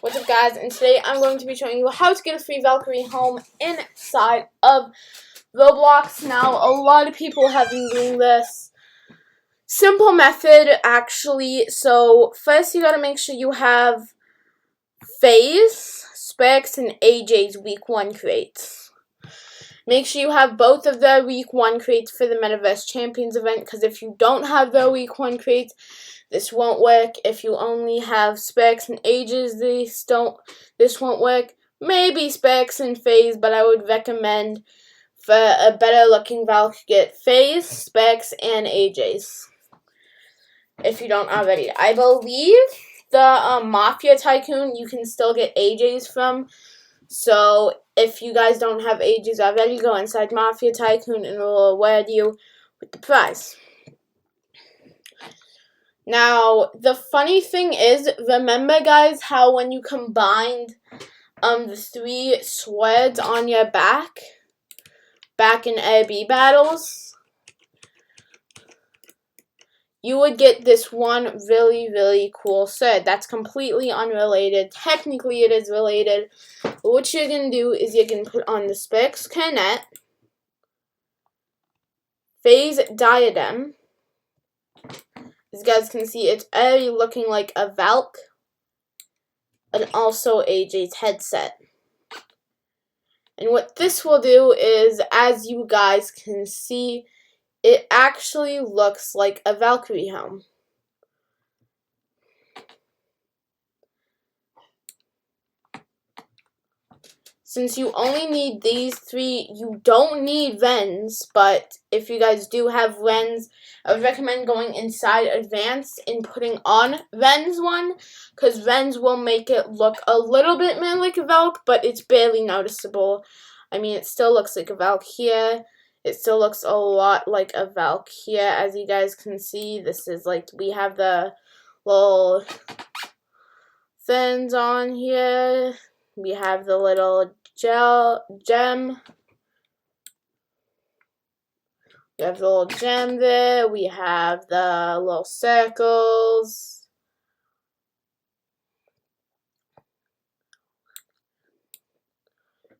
What's up, guys? And today I'm going to be showing you how to get a free Valkyrie home inside of Roblox. Now, a lot of people have been doing this simple method, actually. So, first you gotta make sure you have FEY'S, Specs, and AJ's week 1 crates. Make sure you have both of their week 1 crates for the Metaverse Champions event, because if you don't have their week 1 crates, this won't work. If you only have Specs and Ages, this won't work. Maybe Specs and FEY'S, but I would recommend for a better looking Valk, get FEY'S, Specs, and Ages. If you don't already. I believe the Mafia Tycoon you can still get Ages from. So if you guys don't have Ages already, go inside Mafia Tycoon and it will award you with the prize. Now, the funny thing is, remember guys how when you combined the 3 swords on your back in AB battles, you would get this one really cool sword. That's completely unrelated. Technically it is related. But what you're going to do is you're going to put on the Specs Cornet, FEY'S Diadem. As you guys can see, it's already looking like a Valk, and also AJ's headset. And what this will do is, as you guys can see, it actually looks like a Valkyrie helm. Since you only need these 3, you don't need Vens, but if you guys do have Vens, I would recommend going inside Advanced and putting on Vens 1, because Vens will make it look a little bit more like a Valk, but it's barely noticeable. I mean, it still looks like a Valk here. It still looks a lot like a Valk here, as you guys can see. This is like, we have the little fins on here. We have the little gem. We have the little gem there. We have the little circles.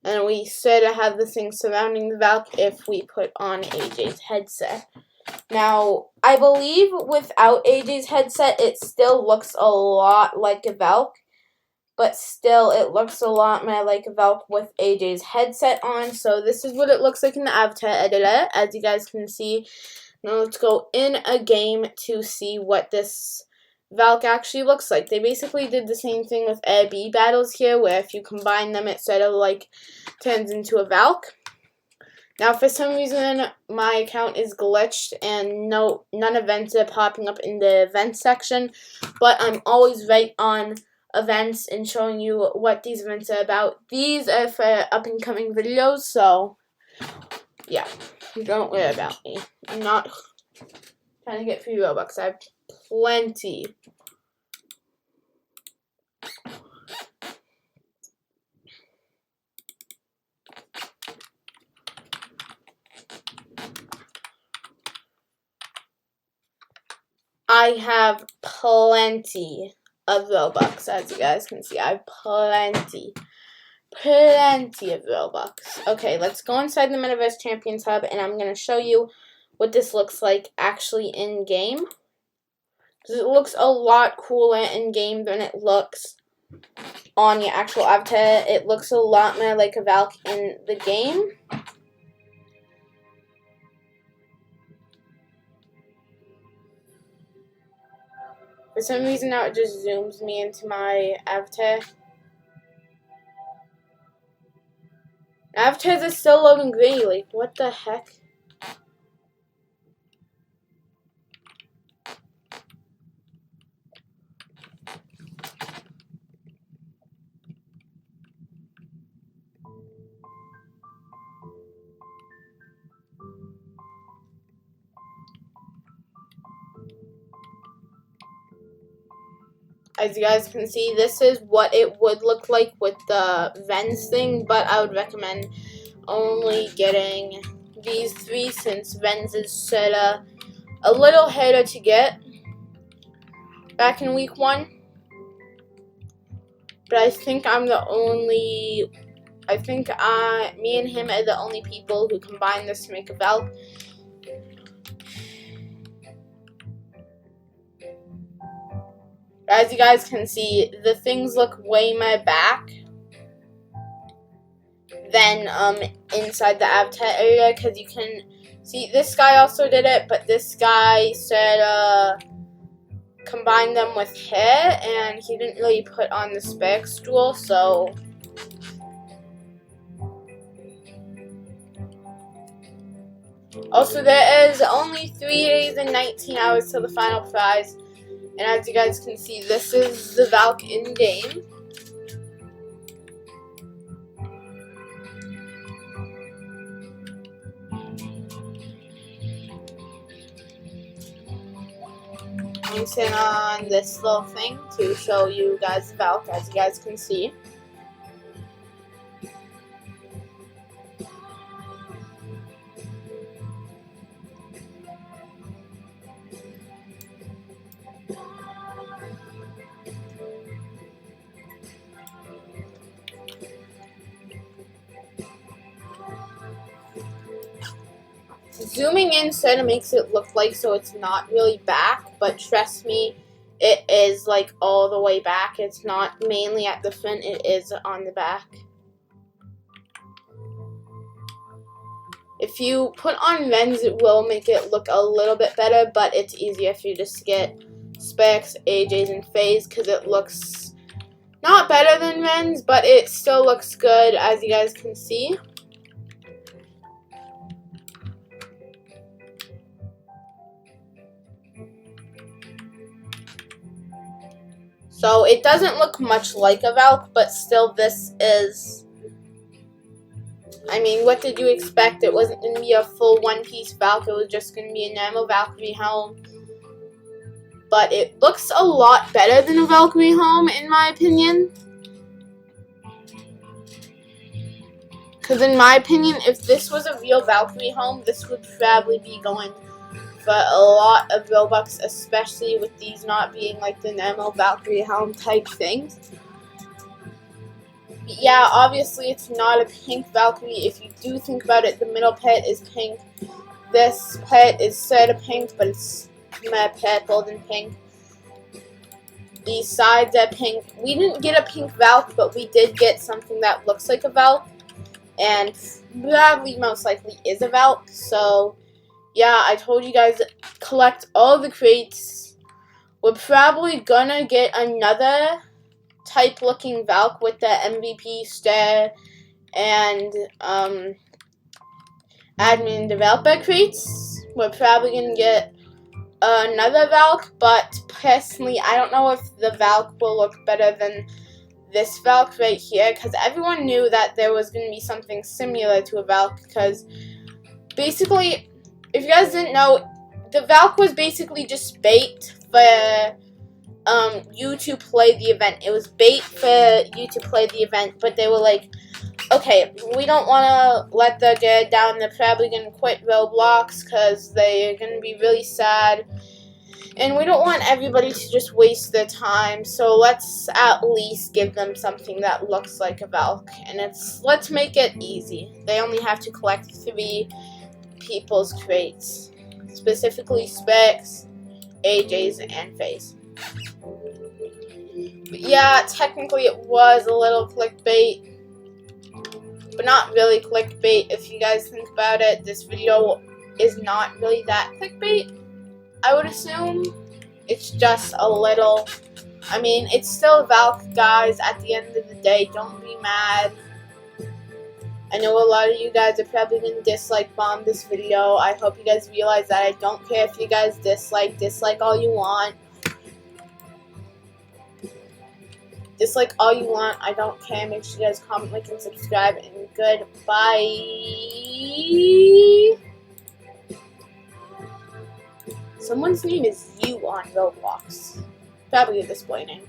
And we sort of have the thing surrounding the Valk if we put on AJ's headset. Now, I believe without AJ's headset, it still looks a lot like a Valk. But still, it looks a lot more like a Valk with AJ's headset on. So this is what it looks like in the avatar editor, as you guys can see. Now let's go in a game to see what this Valk actually looks like. They basically did the same thing with AB battles here, where if you combine them, it sort of like turns into a Valk. Now, for some reason, my account is glitched and none of events are popping up in the event section. But I'm always right on events and showing you what these events are about. These are for up and coming videos, so yeah, don't worry about me. I'm not trying to get free Robux. I have plenty. I have plenty of Robux, as you guys can see. I have plenty of Robux. Okay, let's go inside the Metaverse Champions Hub, and I'm going to show you what this looks like actually in-game. Because it looks a lot cooler in-game than it looks on your actual avatar. It looks a lot more like a Valk in the game. For some reason now it just zooms me into my avatar. Avatars are still loading gray, like what the heck? As you guys can see, this is what it would look like with the Vens thing, but I would recommend only getting these 3 since Vens is sort of a little harder to get back in week 1. But I think I'm the only. I think me and him are the only people who combine this to make a Valk. As you guys can see, the things look way more back than inside the avatar area, because you can see this guy also did it, but this guy said combine them with hair, and he didn't really put on the specs tool, so also there is only 3 days and 19 hours till the final prize, and as you guys can see, this is the Valk in game. I'm sitting on this little thing to show you guys the Valk, as you guys can see. Zooming in sort of makes it look like so it's not really back, but trust me, it is like all the way back. It's not mainly at the front, it is on the back. If you put on lens, it will make it look a little bit better, but it's easier if you just get specs, AJs, and FEY'S, because it looks not better than lens, but it still looks good, as you guys can see. So it doesn't look much like a Valk, but still this is, I mean, what did you expect? It wasn't going to be a full one-piece Valk, it was just going to be a normal Valkyrie helm. But it looks a lot better than a Valkyrie helm, in my opinion. Because in my opinion, if this was a real Valkyrie helm, this would probably be going for a lot of Robux, especially with these not being like the normal Valkyrie helm type things. But yeah, obviously it's not a pink Valkyrie. If you do think about it, the middle pet is pink. This pet is sort of pink, but it's more purple than pink. These sides are pink. We didn't get a pink Valk, but we did get something that looks like a Valk, and probably most likely is a Valk. So yeah, I told you guys, collect all the crates. We're probably gonna get another type looking Valk with the MVP star and admin developer crates. We're probably gonna get another Valk, but personally I don't know if the Valk will look better than this Valk right here, because everyone knew that there was gonna be something similar to a Valk, because basically, if you guys didn't know, the Valk was basically just bait for you to play the event. It was bait for you to play the event, but they were like, okay, we don't want to let the girl down. They're probably going to quit Roblox because they're going to be really sad. And we don't want everybody to just waste their time, so let's at least give them something that looks like a Valk. And let's make it easy. They only have to collect 3 people's crates, specifically specs, AJs, and FEY'S. But yeah, technically it was a little clickbait, but not really clickbait if you guys think about it. This video is not really that clickbait, I would assume. It's just a little, I mean, it's still Valk, guys, at the end of the day. Don't be mad. I know a lot of you guys are probably going to dislike bomb this video. I hope you guys realize that I don't care if you guys dislike all you want. Dislike all you want, I don't care. Make sure you guys comment, like, and subscribe, and goodbye. Someone's name is you on Roblox. Probably a display name.